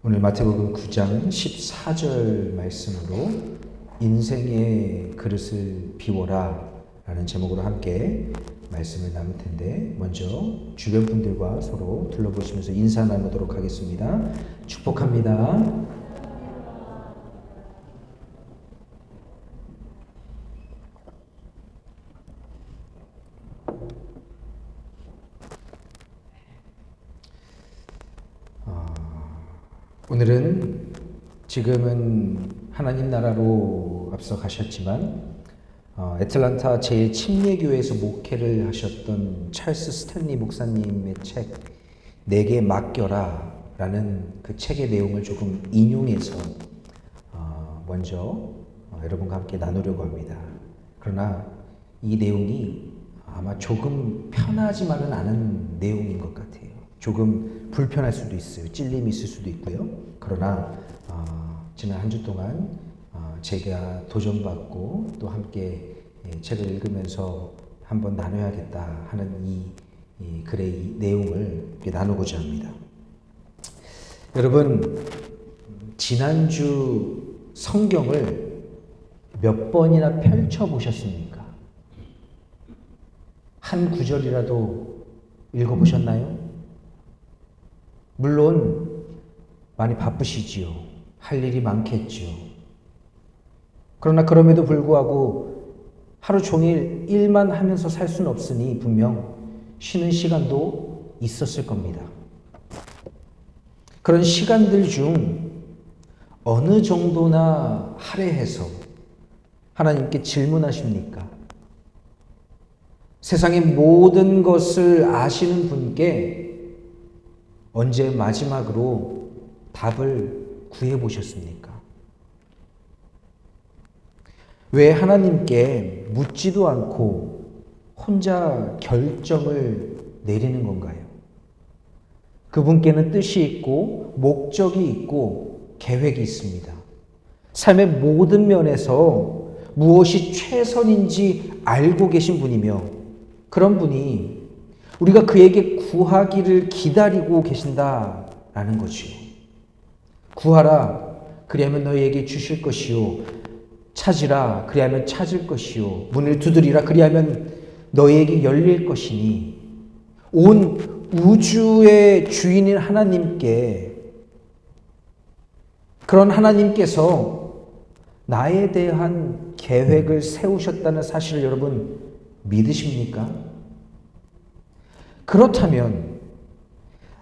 오늘 마태복음 9장 14절 말씀으로 인생의 그릇을 비워라 라는 제목으로 함께 말씀을 나눌 텐데, 먼저 주변 분들과 서로 둘러보시면서 인사 나누도록 하겠습니다. 축복합니다. 오늘은 지금은 하나님 나라로 앞서 가셨지만 애틀란타 제7예교회에서 목회를 하셨던 찰스 스탠리 목사님의 책 내게 맡겨라 라는 그 책의 내용을 조금 인용해서 먼저 여러분과 함께 나누려고 합니다. 그러나 이 내용이 아마 조금 편하지만은 않은 내용인 것 같아요. 조금 불편할 수도 있어요. 찔림이 있을 수도 있고요. 그러나 지난 한 주 동안 제가 도전받고 또 함께 책을 읽으면서 한번 나눠야겠다 하는 이 글의 내용을 나누고자 합니다. 여러분, 지난주 성경을 몇 번이나 펼쳐보셨습니까? 한 구절이라도 읽어보셨나요? 물론 많이 바쁘시지요. 할 일이 많겠지요. 그러나 그럼에도 불구하고 하루 종일 일만 하면서 살 수는 없으니 분명 쉬는 시간도 있었을 겁니다. 그런 시간들 중 어느 정도나 할애해서 하나님께 질문하십니까? 세상의 모든 것을 아시는 분께 언제 마지막으로 답을 구해보셨습니까? 왜 하나님께 묻지도 않고 혼자 결정을 내리는 건가요? 그분께는 뜻이 있고 목적이 있고 계획이 있습니다. 삶의 모든 면에서 무엇이 최선인지 알고 계신 분이며, 그런 분이 우리가 그에게 구하기를 기다리고 계신다라는 거지요. 구하라, 그리하면 너희에게 주실 것이요. 찾으라, 그리하면 찾을 것이요. 문을 두드리라, 그리하면 너희에게 열릴 것이니, 온 우주의 주인인 하나님께, 그런 하나님께서 나에 대한 계획을 세우셨다는 사실을 여러분 믿으십니까? 그렇다면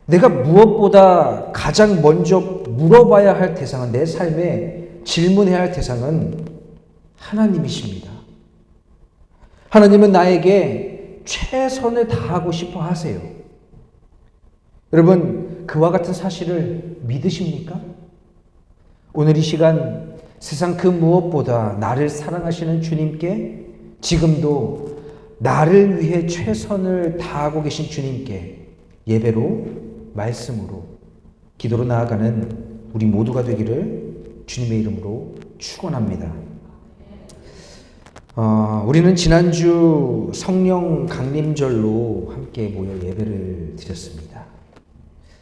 내가 무엇보다 가장 먼저 물어봐야 할 대상은, 내 삶에 질문해야 할 대상은 하나님이십니다. 하나님은 나에게 최선을 다하고 싶어 하세요. 여러분, 그와 같은 사실을 믿으십니까? 오늘 이 시간 세상 그 무엇보다 나를 사랑하시는 주님께, 지금도 나를 위해 최선을 다하고 계신 주님께 예배로, 말씀으로, 기도로 나아가는 우리 모두가 되기를 주님의 이름으로 축원합니다. 우리는 지난주 성령 강림절로 함께 모여 예배를 드렸습니다.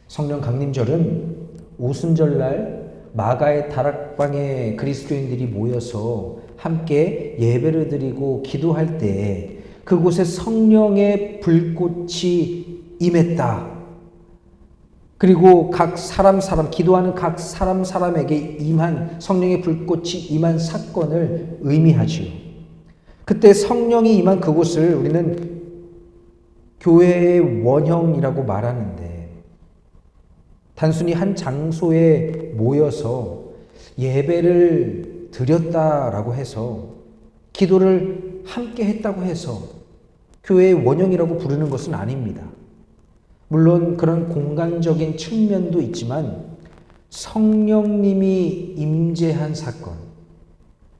성령 강림절은 오순절날 마가의 다락방에 그리스도인들이 모여서 함께 예배를 드리고 기도할 때 그곳에 성령의 불꽃이 임했다. 그리고 각 사람 기도하는 각 사람에게 임한, 성령의 불꽃이 임한 사건을 의미하지요. 그때 성령이 임한 그곳을 우리는 교회의 원형이라고 말하는데, 단순히 한 장소에 모여서 예배를 드렸다라고 해서, 기도를 함께 했다고 해서 교회의 원형이라고 부르는 것은 아닙니다. 물론 그런 공간적인 측면도 있지만 성령님이 임재한 사건,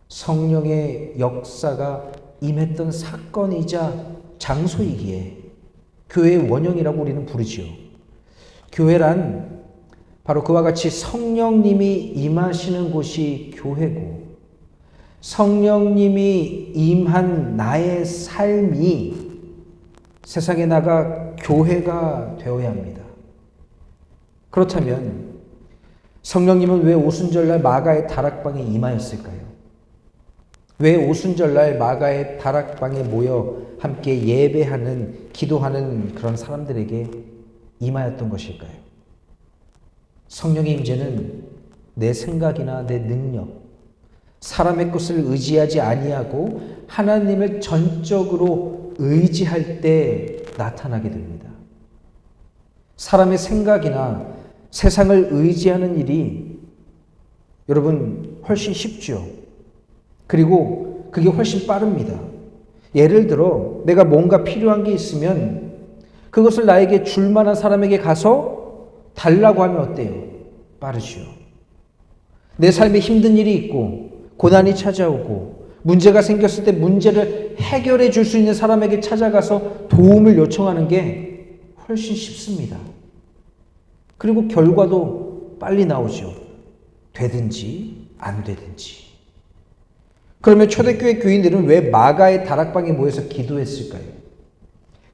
성령의 역사가 임했던 사건이자 장소이기에 교회의 원형이라고 우리는 부르지요. 교회란 바로 그와 같이 성령님이 임하시는 곳이 교회고, 성령님이 임한 나의 삶이 세상에 나가 교회가 되어야 합니다. 그렇다면 성령님은 왜 오순절날 마가의 다락방에 임하였을까요? 왜 오순절날 마가의 다락방에 모여 함께 예배하는, 기도하는 그런 사람들에게 임하였던 것일까요? 성령의 임재는 내 생각이나 내 능력, 사람의 것을 의지하지 아니하고 하나님을 전적으로 의지할 때 나타나게 됩니다. 사람의 생각이나 세상을 의지하는 일이 여러분 훨씬 쉽죠. 그리고 그게 훨씬 빠릅니다. 예를 들어 내가 뭔가 필요한 게 있으면 그것을 나에게 줄 만한 사람에게 가서 달라고 하면 어때요? 빠르죠. 내 삶에 힘든 일이 있고 고난이 찾아오고 문제가 생겼을 때 문제를 해결해 줄 수 있는 사람에게 찾아가서 도움을 요청하는 게 훨씬 쉽습니다. 그리고 결과도 빨리 나오죠. 되든지 안 되든지. 그러면 초대교회 교인들은 왜 마가의 다락방에 모여서 기도했을까요?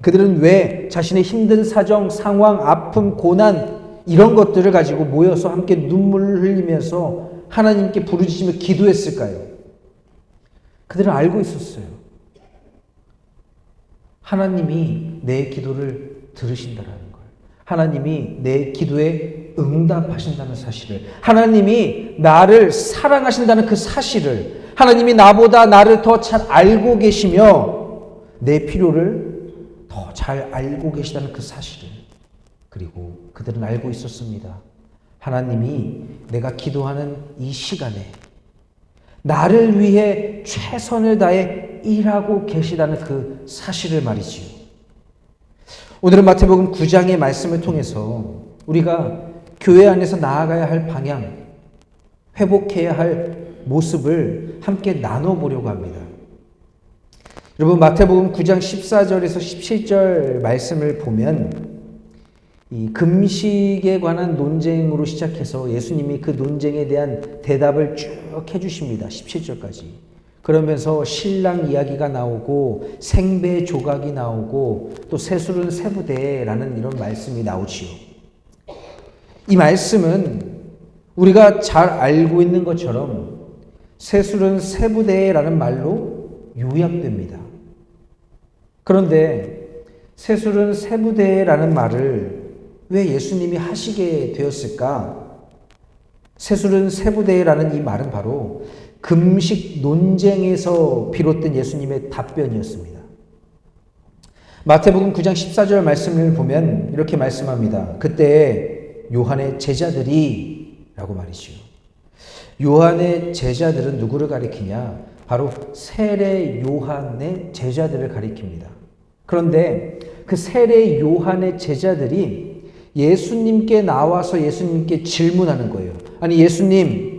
그들은 왜 자신의 힘든 사정, 상황, 아픔, 고난 이런 것들을 가지고 모여서 함께 눈물을 흘리면서 하나님께 부르짖으며 기도했을까요? 그들은 알고 있었어요. 하나님이 내 기도를 들으신다라는 걸. 하나님이 내 기도에 응답하신다는 사실을. 하나님이 나를 사랑하신다는 그 사실을. 하나님이 나보다 나를 더 잘 알고 계시며 내 필요를 더 잘 알고 계시다는 그 사실을. 그리고 그들은 알고 있었습니다. 하나님이 내가 기도하는 이 시간에 나를 위해 최선을 다해 일하고 계시다는 그 사실을 말이지요. 오늘은 마태복음 9장의 말씀을 통해서 우리가 교회 안에서 나아가야 할 방향, 회복해야 할 모습을 함께 나눠보려고 합니다. 여러분 마태복음 9장 14절에서 17절 말씀을 보면 이 금식에 관한 논쟁으로 시작해서 예수님이 그 논쟁에 대한 대답을 쭉 해주십니다. 17절까지. 그러면서 신랑 이야기가 나오고 생배 조각이 나오고 또 새술은 세부대라는 이런 말씀이 나오지요. 이 말씀은 우리가 잘 알고 있는 것처럼 새술은 세부대라는 말로 요약됩니다. 그런데 새술은 세부대라는 말을 왜 예수님이 하시게 되었을까? 새술은 세부대라는 이 말은 바로 금식 논쟁에서 비롯된 예수님의 답변이었습니다. 마태복음 9장 14절 말씀을 보면 이렇게 말씀합니다. 그때 요한의 제자들이 라고 말이죠. 요한의 제자들은 누구를 가리키냐? 바로 세례 요한의 제자들을 가리킵니다. 그런데 그 세례 요한의 제자들이 예수님께 나와서 예수님께 질문하는 거예요. 아니 예수님,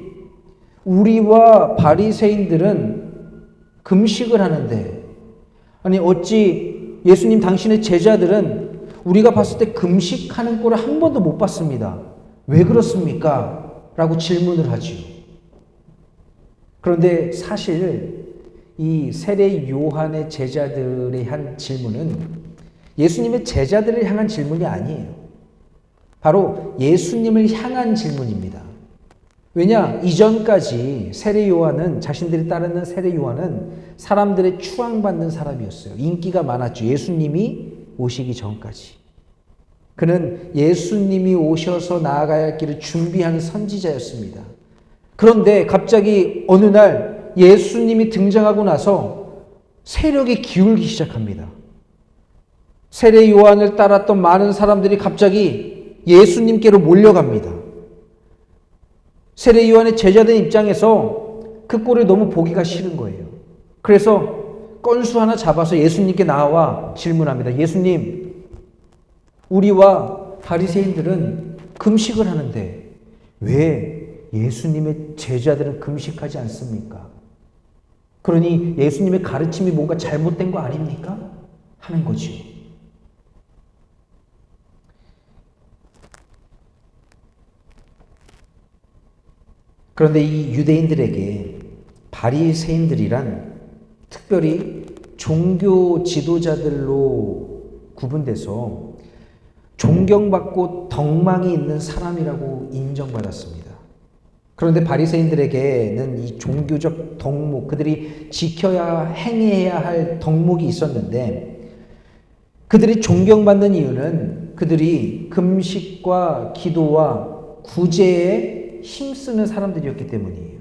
우리와 바리새인들은 금식을 하는데 아니 어찌 예수님 당신의 제자들은 우리가 봤을 때 금식하는 꼴을 한 번도 못 봤습니다. 왜 그렇습니까? 라고 질문을 하지요. 그런데 사실 이 세례 요한의 제자들의 한 질문은 예수님의 제자들을 향한 질문이 아니에요. 바로 예수님을 향한 질문입니다. 왜냐? 이전까지 세례 요한은 자신들이 따르는 세례 요한은 사람들의 추앙받는 사람이었어요. 인기가 많았죠. 예수님이 오시기 전까지. 그는 예수님이 오셔서 나아가야 할 길을 준비하는 선지자였습니다. 그런데 갑자기 어느 날 예수님이 등장하고 나서 세력이 기울기 시작합니다. 세례 요한을 따랐던 많은 사람들이 갑자기 예수님께로 몰려갑니다. 세례 요한의 제자들 입장에서 그 꼴을 너무 보기가 싫은 거예요. 그래서 건수 하나 잡아서 예수님께 나와 질문합니다. 예수님, 우리와 바리새인들은 금식을 하는데 왜 예수님의 제자들은 금식하지 않습니까? 그러니 예수님의 가르침이 뭔가 잘못된 거 아닙니까? 하는 거죠. 그런데 이 유대인들에게 바리새인들이란 특별히 종교 지도자들로 구분돼서 존경받고 덕망이 있는 사람이라고 인정받았습니다. 그런데 바리새인들에게는 이 종교적 덕목, 그들이 지켜야 행해야 할 덕목이 있었는데 그들이 존경받는 이유는 그들이 금식과 기도와 구제에 힘쓰는 사람들이었기 때문이에요.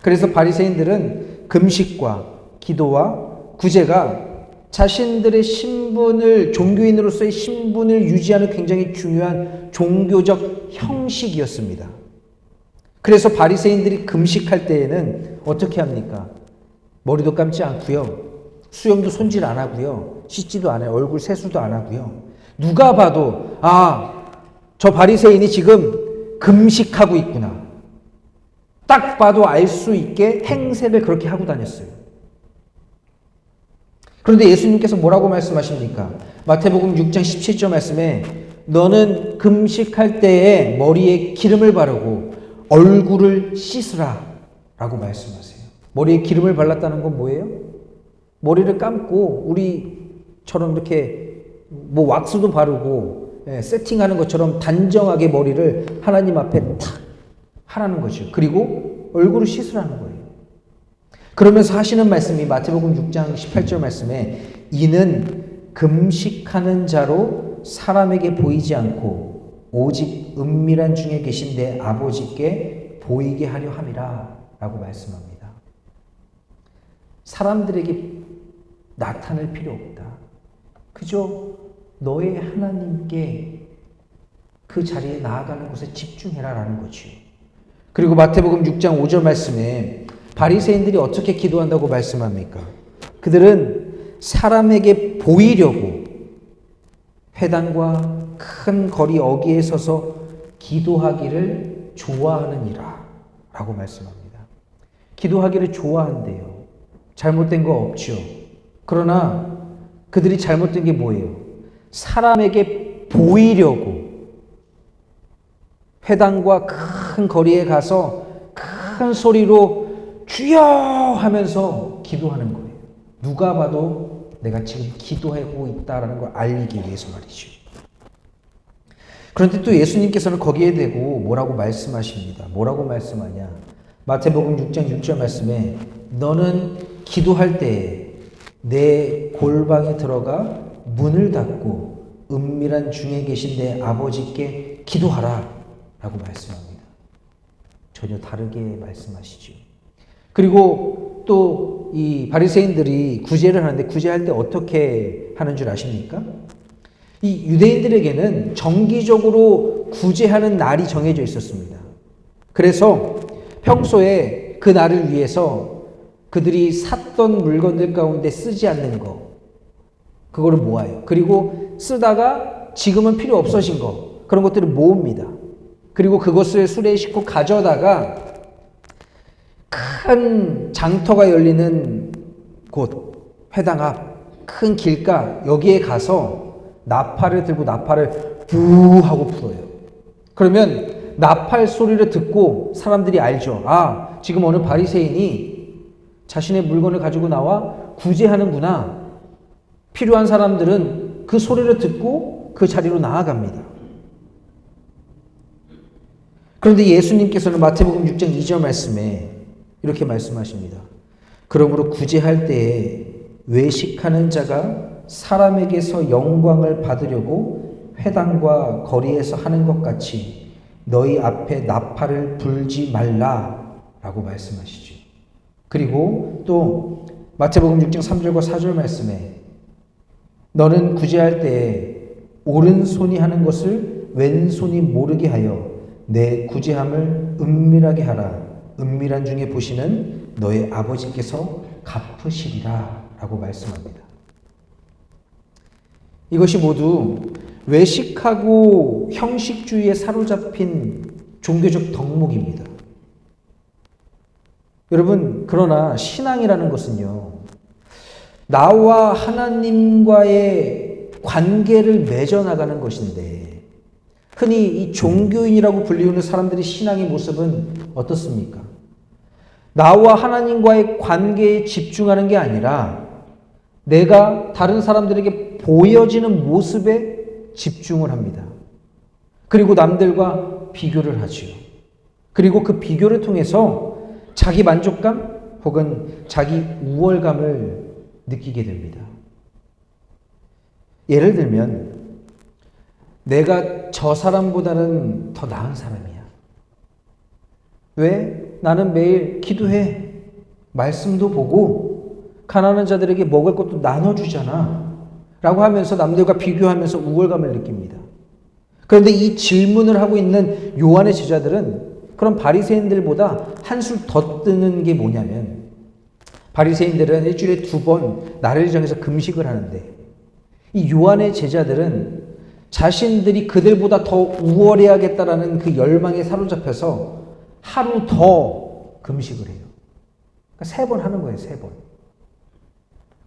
그래서 바리새인들은 금식과 기도와 구제가 자신들의 신분을, 종교인으로서의 신분을 유지하는 굉장히 중요한 종교적 형식이었습니다. 그래서 바리새인들이 금식할 때에는 어떻게 합니까? 머리도 감지 않고요. 수염도 손질 안 하고요. 씻지도 않아요. 얼굴 세수도 안 하고요. 누가 봐도 저 바리새인이 지금 금식하고 있구나. 딱 봐도 알 수 있게 행세를 그렇게 하고 다녔어요. 그런데 예수님께서 뭐라고 말씀하십니까? 마태복음 6장 17절 말씀에 너는 금식할 때에 머리에 기름을 바르고 얼굴을 씻으라 라고 말씀하세요. 머리에 기름을 발랐다는 건 뭐예요? 머리를 감고 우리처럼 이렇게 왁스도 바르고 세팅하는 것처럼 단정하게 머리를 하나님 앞에 탁 하라는 거죠. 그리고 얼굴을 씻으라는 거예요. 그러면서 하시는 말씀이 마태복음 6장 18절 말씀에 이는 금식하는 자로 사람에게 보이지 않고 오직 은밀한 중에 계신 내 아버지께 보이게 하려 함이라 라고 말씀합니다. 사람들에게 나타낼 필요 없다. 그저 너의 하나님께 그 자리에 나아가는 곳에 집중해라 라는 거죠. 그리고 마태복음 6장 5절 말씀에 바리새인들이 어떻게 기도한다고 말씀합니까? 그들은 사람에게 보이려고 회당과 큰 거리 어귀에 서서 기도하기를 좋아하느니라 라고 말씀합니다. 기도하기를 좋아한대요. 잘못된 거 없죠. 그러나 그들이 잘못된 게 뭐예요? 사람에게 보이려고 회당과 큰 거리에 가서 큰 소리로 주여 하면서 기도하는 거예요. 누가 봐도 내가 지금 기도하고 있다라는 걸 알리기 위해서 말이죠. 그런데 또 예수님께서는 거기에 대고 뭐라고 말씀하십니다. 뭐라고 말씀하냐? 마태복음 6장 6절 말씀에 너는 기도할 때에 내 골방에 들어가 문을 닫고 은밀한 중에 계신 내 아버지께 기도하라 라고 말씀합니다. 전혀 다르게 말씀하시죠. 그리고 또 이 바리새인들이 구제를 하는데 구제할 때 어떻게 하는 줄 아십니까? 이 유대인들에게는 정기적으로 구제하는 날이 정해져 있었습니다. 그래서 평소에 그 날을 위해서 그들이 샀던 물건들 가운데 쓰지 않는 거, 그거를 모아요. 그리고 쓰다가 지금은 필요 없어진 거, 그런 것들을 모읍니다. 그리고 그것을 수레에 싣고 가져다가 큰 장터가 열리는 곳, 회당 앞, 큰 길가, 여기에 가서 나팔을 들고 나팔을 부 하고 불어요. 그러면 나팔 소리를 듣고 사람들이 알죠. 지금 어느 바리새인이 자신의 물건을 가지고 나와 구제하는구나. 필요한 사람들은 그 소리를 듣고 그 자리로 나아갑니다. 그런데 예수님께서는 마태복음 6장 2절 말씀에 이렇게 말씀하십니다. 그러므로 구제할 때에 외식하는 자가 사람에게서 영광을 받으려고 회당과 거리에서 하는 것 같이 너희 앞에 나팔을 불지 말라 라고 말씀하시죠. 그리고 또 마태복음 6장 3절과 4절 말씀에 너는 구제할 때에 오른손이 하는 것을 왼손이 모르게 하여 내 구제함을 은밀하게 하라. 은밀한 중에 보시는 너의 아버지께서 갚으시리라 라고 말씀합니다. 이것이 모두 외식하고 형식주의에 사로잡힌 종교적 덕목입니다. 여러분, 그러나 신앙이라는 것은요, 나와 하나님과의 관계를 맺어나가는 것인데, 흔히 이 종교인이라고 불리우는 사람들의 신앙의 모습은 어떻습니까? 나와 하나님과의 관계에 집중하는 게 아니라 내가 다른 사람들에게 보여지는 모습에 집중을 합니다. 그리고 남들과 비교를 하지요. 그리고 그 비교를 통해서 자기 만족감 혹은 자기 우월감을 느끼게 됩니다. 예를 들면 내가 저 사람보다는 더 나은 사람이야. 왜? 나는 매일 기도해. 말씀도 보고 가난한 자들에게 먹을 것도 나눠주잖아. 라고 하면서 남들과 비교하면서 우월감을 느낍니다. 그런데 이 질문을 하고 있는 요한의 제자들은 그런 바리새인들보다 한술 더 뜨는 게 뭐냐면, 바리새인들은 일주일에 2번 날을 정해서 금식을 하는데 이 요한의 제자들은 자신들이 그들보다 더 우월해야겠다라는 그 열망에 사로잡혀서 하루 더 금식을 해요. 그러니까 3번 하는 거예요, 3번.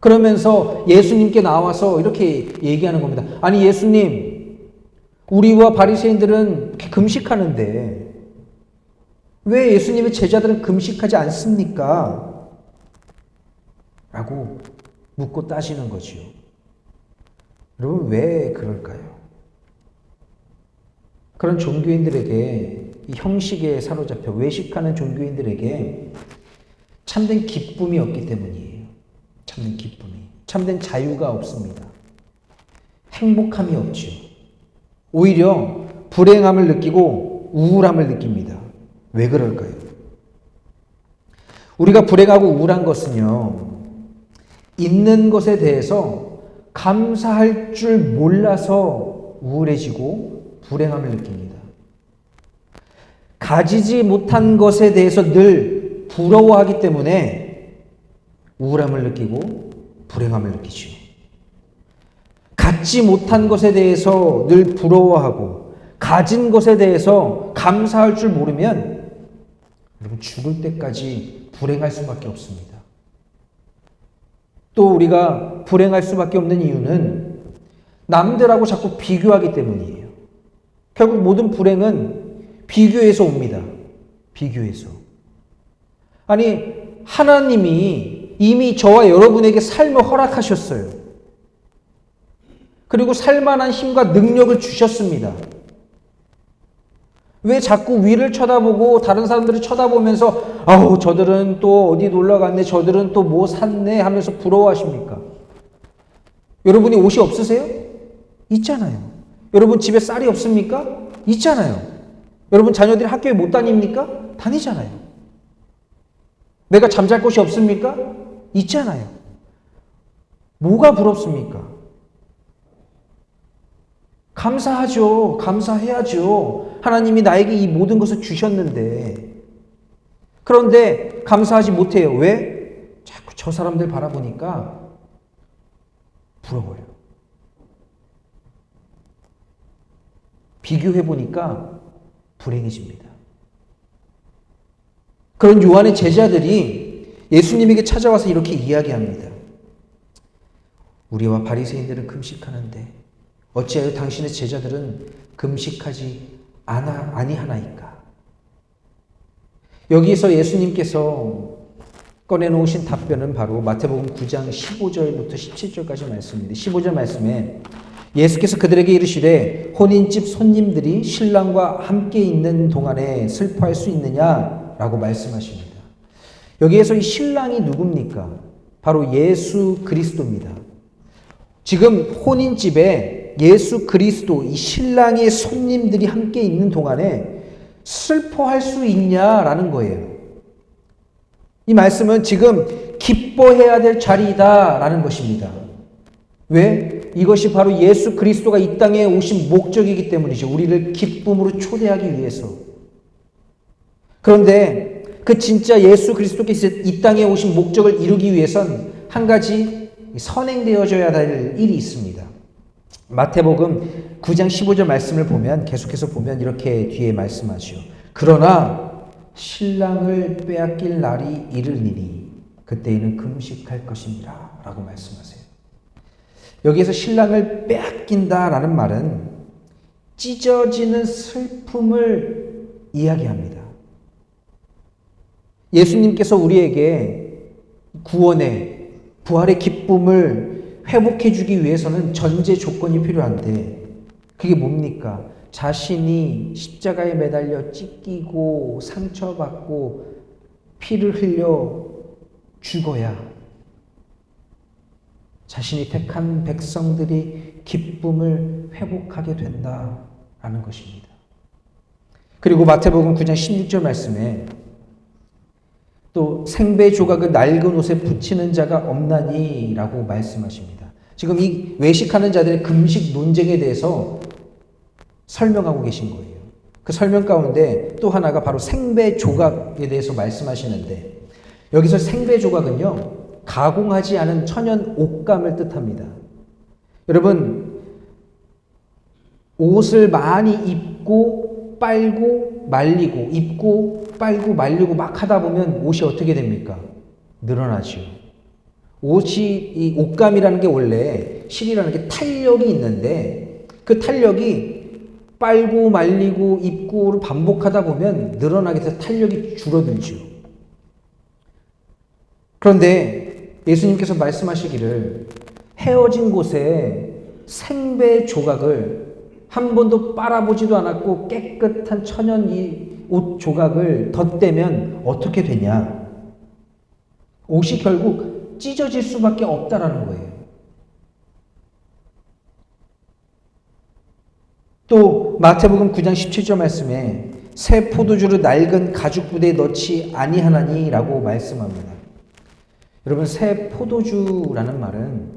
그러면서 예수님께 나와서 이렇게 얘기하는 겁니다. 아니 예수님, 우리와 바리새인들은 이렇게 금식하는데 왜 예수님의 제자들은 금식하지 않습니까? 라고 묻고 따지는 거지요. 여러분 왜 그럴까요? 그런 종교인들에게, 이 형식에 사로잡혀 외식하는 종교인들에게 참된 기쁨이 없기 때문이에요. 참된 기쁨이. 참된 자유가 없습니다. 행복함이 없죠. 오히려 불행함을 느끼고 우울함을 느낍니다. 왜 그럴까요? 우리가 불행하고 우울한 것은요, 있는 것에 대해서 감사할 줄 몰라서 우울해지고 불행함을 느낍니다. 가지지 못한 것에 대해서 늘 부러워하기 때문에 우울함을 느끼고 불행함을 느끼죠. 갖지 못한 것에 대해서 늘 부러워하고 가진 것에 대해서 감사할 줄 모르면 여러분 죽을 때까지 불행할 수밖에 없습니다. 또 우리가 불행할 수밖에 없는 이유는 남들하고 자꾸 비교하기 때문이에요. 결국 모든 불행은 비교에서 옵니다. 비교에서. 아니 하나님이 이미 저와 여러분에게 삶을 허락하셨어요. 그리고 살만한 힘과 능력을 주셨습니다. 왜 자꾸 위를 쳐다보고 다른 사람들을 쳐다보면서 아우 저들은 또 어디 놀러 갔네, 저들은 또 뭐 샀네 하면서 부러워하십니까? 여러분이 옷이 없으세요? 있잖아요. 여러분 집에 쌀이 없습니까? 있잖아요. 여러분 자녀들이 학교에 못 다닙니까? 다니잖아요. 내가 잠잘 곳이 없습니까? 있잖아요. 뭐가 부럽습니까? 감사하죠. 감사해야죠. 하나님이 나에게 이 모든 것을 주셨는데. 그런데 감사하지 못해요. 왜? 자꾸 저 사람들 바라보니까 부러워요. 비교해보니까 불행해집니다. 그런 요한의 제자들이 예수님에게 찾아와서 이렇게 이야기합니다. 우리와 바리새인들은 금식하는데 어찌하여 당신의 제자들은 금식하지 아니하나이까? 여기서 예수님께서 꺼내놓으신 답변은 바로 마태복음 9장 15절부터 17절까지 말씀입니다. 15절 말씀에 예수께서 그들에게 이르시되 혼인집 손님들이 신랑과 함께 있는 동안에 슬퍼할 수 있느냐라고 말씀하십니다. 여기에서 이 신랑이 누굽니까? 바로 예수 그리스도입니다. 지금 혼인집에 예수 그리스도, 이 신랑의 손님들이 함께 있는 동안에 슬퍼할 수 있냐라는 거예요. 이 말씀은 지금 기뻐해야 될 자리이다라는 것입니다. 왜? 이것이 바로 예수 그리스도가 이 땅에 오신 목적이기 때문이죠. 우리를 기쁨으로 초대하기 위해서. 그런데 그 진짜 예수 그리스도께서 이 땅에 오신 목적을 이루기 위해선 한 가지 선행되어져야 될 일이 있습니다. 마태복음 9장 15절 말씀을 보면, 계속해서 보면 이렇게 뒤에 말씀하죠. 그러나 신랑을 빼앗길 날이 이르리니 그때에는 금식할 것이니라 라고 말씀하세요. 여기에서 신랑을 빼앗긴다라는 말은 찢어지는 슬픔을 이야기합니다. 예수님께서 우리에게 구원의, 부활의 기쁨을 회복해 주기 위해서는 전제 조건이 필요한데 그게 뭡니까? 자신이 십자가에 매달려 찢기고 상처받고 피를 흘려 죽어야 자신이 택한 백성들이 기쁨을 회복하게 된다라는 것입니다. 그리고 마태복음 9장 16절 말씀에 또 생배 조각을 낡은 옷에 붙이는 자가 없나니 라고 말씀하십니다. 지금 이 외식하는 자들의 금식 논쟁에 대해서 설명하고 계신 거예요. 그 설명 가운데 또 하나가 바로 생배 조각에 대해서 말씀하시는데, 여기서 생배 조각은요, 가공하지 않은 천연 옷감을 뜻합니다. 여러분, 옷을 많이 입고 빨고 말리고, 입고 빨고 말리고 막 하다 보면 옷이 어떻게 됩니까? 늘어나죠. 옷이, 이 옷감이라는 게 원래 실이라는 게 탄력이 있는데, 그 탄력이 빨고 말리고 입고를 반복하다 보면 늘어나게 돼서 탄력이 줄어들죠. 그런데 예수님께서 말씀하시기를 헤어진 곳에 생배 조각을 한 번도 빨아보지도 않았고 깨끗한 천연 이 옷 조각을 덧대면 어떻게 되냐? 옷이 결국 찢어질 수밖에 없다라는 거예요. 또 마태복음 9장 17절 말씀에 새 포도주를 낡은 가죽 부대에 넣지 아니하나니 라고 말씀합니다. 여러분, 새 포도주라는 말은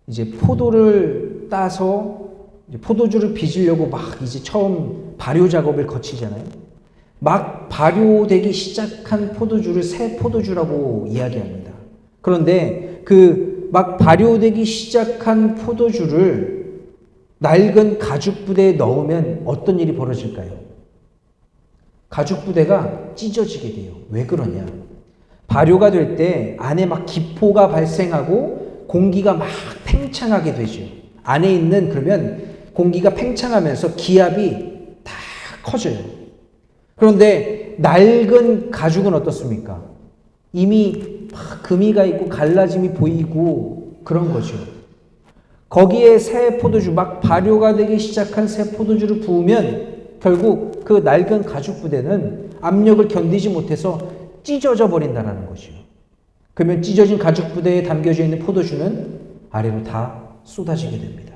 이제 포도를 따서 이제 포도주를 빚으려고 막 이제 처음 발효 작업을 거치잖아요. 막 발효되기 시작한 포도주를 새 포도주라고 이야기합니다. 그런데 그 막 발효되기 시작한 포도주를 낡은 가죽 부대에 넣으면 어떤 일이 벌어질까요? 가죽 부대가 찢어지게 돼요. 왜 그러냐? 발효가 될 때 안에 막 기포가 발생하고 공기가 막 팽창하게 되죠. 안에 있는, 그러면 공기가 팽창하면서 기압이 다 커져요. 그런데 낡은 가죽은 어떻습니까? 이미 막 금이가 있고 갈라짐이 보이고 그런 거죠. 거기에 새 포도주, 막 발효가 되기 시작한 새 포도주를 부으면 결국 그 낡은 가죽 부대는 압력을 견디지 못해서 찢어져 버린다는 거죠. 그러면 찢어진 가죽 부대에 담겨져 있는 포도주는 아래로 다 쏟아지게 됩니다.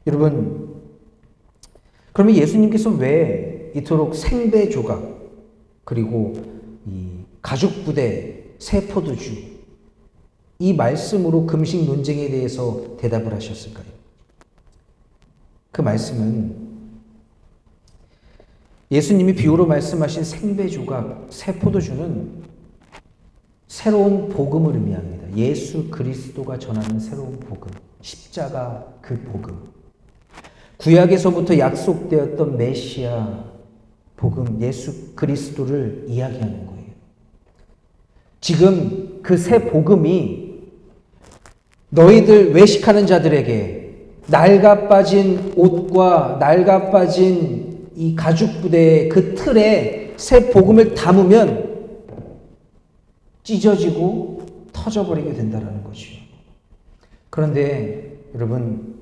여러분, 그러면 예수님께서 왜 이토록 생배 조각, 그리고 이 가죽 부대, 새 포도주, 이 말씀으로 금식 논쟁에 대해서 대답을 하셨을까요? 그 말씀은 예수님이 비유로 말씀하신 생배 조각, 새 포도주는 새로운 복음을 의미합니다. 예수 그리스도가 전하는 새로운 복음, 십자가 그 복음. 구약에서부터 약속되었던 메시아 복음, 예수 그리스도를 이야기하는 거예요. 지금 그 새 복음이 너희들 외식하는 자들에게 낡아빠진 옷과 낡아빠진 이 가죽 부대의 그 틀에 새 복음을 담으면 찢어지고 터져버리게 된다는 거죠. 그런데 여러분,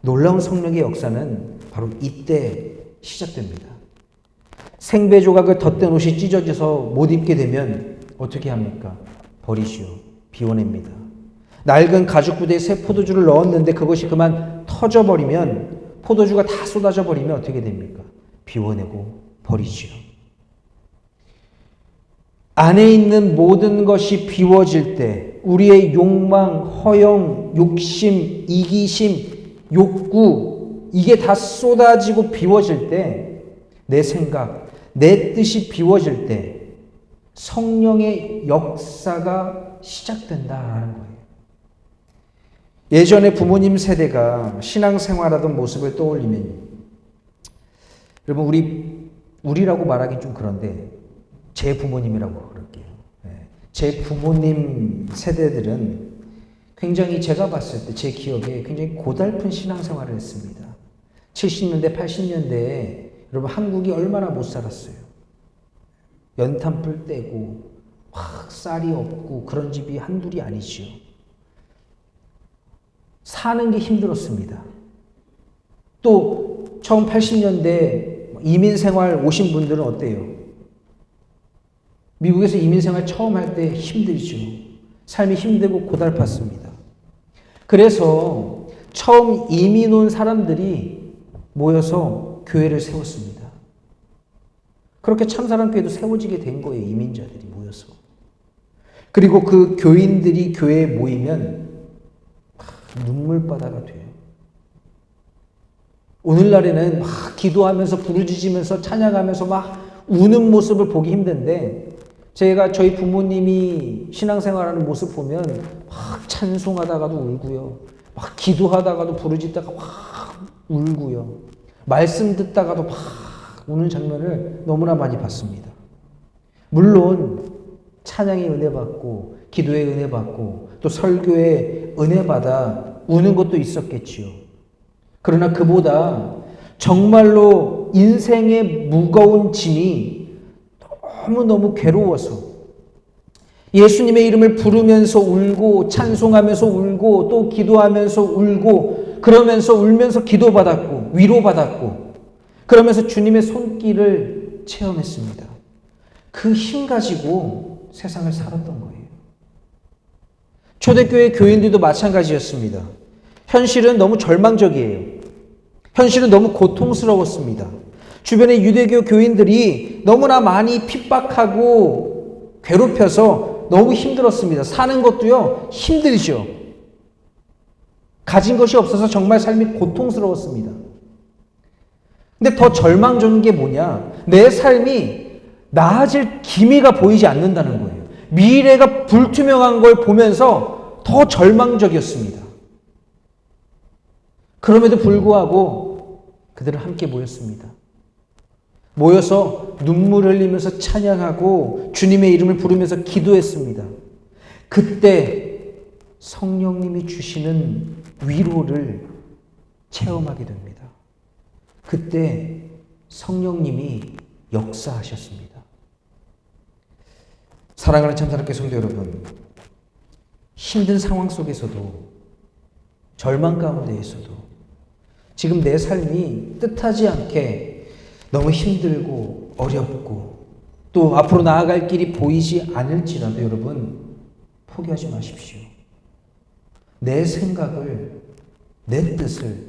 놀라운 성령의 역사는 바로 이때 시작됩니다. 생배 조각을 덧댄 옷이 찢어져서 못 입게 되면 어떻게 합니까? 버리시오. 비워냅니다. 낡은 가죽 부대에 새 포도주를 넣었는데 그것이 그만 터져버리면, 포도주가 다 쏟아져 버리면 어떻게 됩니까? 비워내고 버리지요. 안에 있는 모든 것이 비워질 때 우리의 욕망, 허영, 욕심, 이기심, 욕구, 이게 다 쏟아지고 비워질 때, 내 생각, 내 뜻이 비워질 때 성령의 역사가 시작된다라는 거예요. 예전에 부모님 세대가 신앙생활하던 모습을 떠올리면, 여러분, 우리라고 말하기 좀 그런데 제 부모님이라고 그럴게요. 제 부모님 세대들은 굉장히, 제가 봤을 때 제 기억에 굉장히 고달픈 신앙생활을 했습니다. 70년대, 80년대에 여러분, 한국이 얼마나 못 살았어요. 연탄불 떼고 막 쌀이 없고 그런 집이 한둘이 아니지요. 사는 게 힘들었습니다. 또 처음 80년대 이민 생활 오신 분들은 어때요? 미국에서 이민 생활 처음 할 때 힘들죠. 삶이 힘들고 고달팠습니다. 그래서 처음 이민 온 사람들이 모여서 교회를 세웠습니다. 그렇게 참사랑교회도 세워지게 된 거예요. 이민자들이 모여서. 그리고 그 교인들이 교회에 모이면 눈물바다가 돼요. 오늘날에는 막 기도하면서 부르짖으면서 찬양하면서 막 우는 모습을 보기 힘든데 제가 저희 부모님이 신앙생활하는 모습 보면 막 찬송하다가도 울고요. 막 기도하다가도 부르짖다가 막 울고요. 말씀 듣다가도 막 우는 장면을 너무나 많이 봤습니다. 물론 찬양의 은혜 받고 기도의 은혜 받고 또 설교의 은혜 받아 우는 것도 있었겠지요. 그러나 그보다 정말로 인생의 무거운 짐이 너무너무 괴로워서 예수님의 이름을 부르면서 울고 찬송하면서 울고 또 기도하면서 울고 그러면서 울면서 기도받았고 위로받았고 그러면서 주님의 손길을 체험했습니다. 그 힘 가지고 세상을 살았던 거예요. 초대교회 교인들도 마찬가지였습니다. 현실은 너무 절망적이에요. 현실은 너무 고통스러웠습니다. 주변의 유대교 교인들이 너무나 많이 핍박하고 괴롭혀서 너무 힘들었습니다. 사는 것도요, 힘들죠. 가진 것이 없어서 정말 삶이 고통스러웠습니다. 근데 더 절망적인 게 뭐냐? 내 삶이 나아질 기미가 보이지 않는다는 거예요. 미래가 불투명한 걸 보면서 더 절망적이었습니다. 그럼에도 불구하고 그들은 함께 모였습니다. 모여서 눈물을 흘리면서 찬양하고 주님의 이름을 부르면서 기도했습니다. 그때 성령님이 주시는 위로를 체험하게 됩니다. 그때 성령님이 역사하셨습니다. 사랑하는 참사랑교회 성도 여러분, 힘든 상황 속에서도 절망 가운데에서도 지금 내 삶이 뜻하지 않게 너무 힘들고 어렵고 또 앞으로 나아갈 길이 보이지 않을지라도 여러분 포기하지 마십시오. 내 생각을, 내 뜻을,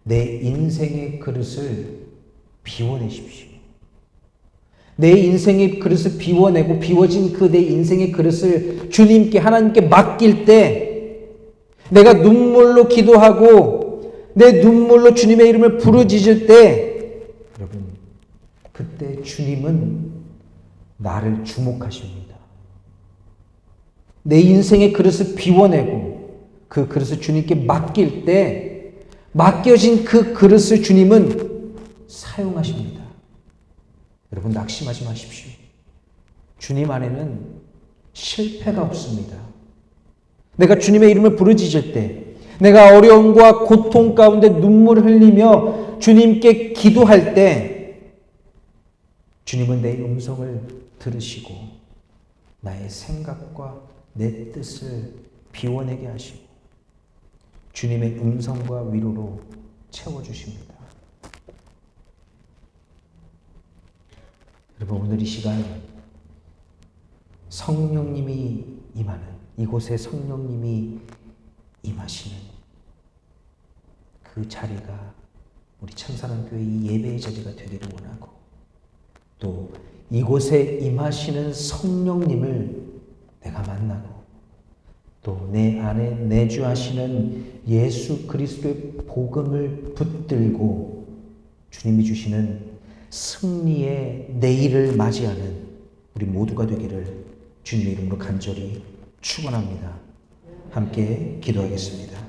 내 인생의 그릇을 비워내십시오. 내 인생의 그릇을 비워내고 비워진 그 내 인생의 그릇을 주님께 하나님께 맡길 때 내가 눈물로 기도하고 내 눈물로 주님의 이름을 부르짖을 때 여러분 그때 주님은 나를 주목하십니다. 내 인생의 그릇을 비워내고 그 그릇을 주님께 맡길 때 맡겨진 그 그릇을 주님은 사용하십니다. 여러분 낙심하지 마십시오. 주님 안에는 실패가 없습니다. 내가 주님의 이름을 부르짖을 때 내가 어려움과 고통 가운데 눈물을 흘리며 주님께 기도할 때 주님은 내 음성을 들으시고 나의 생각과 내 뜻을 비워내게 하시고 주님의 음성과 위로로 채워주십니다. 여러분 오늘 이 시간 성령님이 임하는 이곳에 성령님이 임하시는 그 자리가 우리 참사랑교회 이 예배의 자리가 되기를 원하고 또 이곳에 임하시는 성령님을 내가 만나고 또 내 안에 내주하시는 예수 그리스도의 복음을 붙들고 주님이 주시는 승리의 내일을 맞이하는 우리 모두가 되기를 주님의 이름으로 간절히 축원합니다. 함께 기도하겠습니다.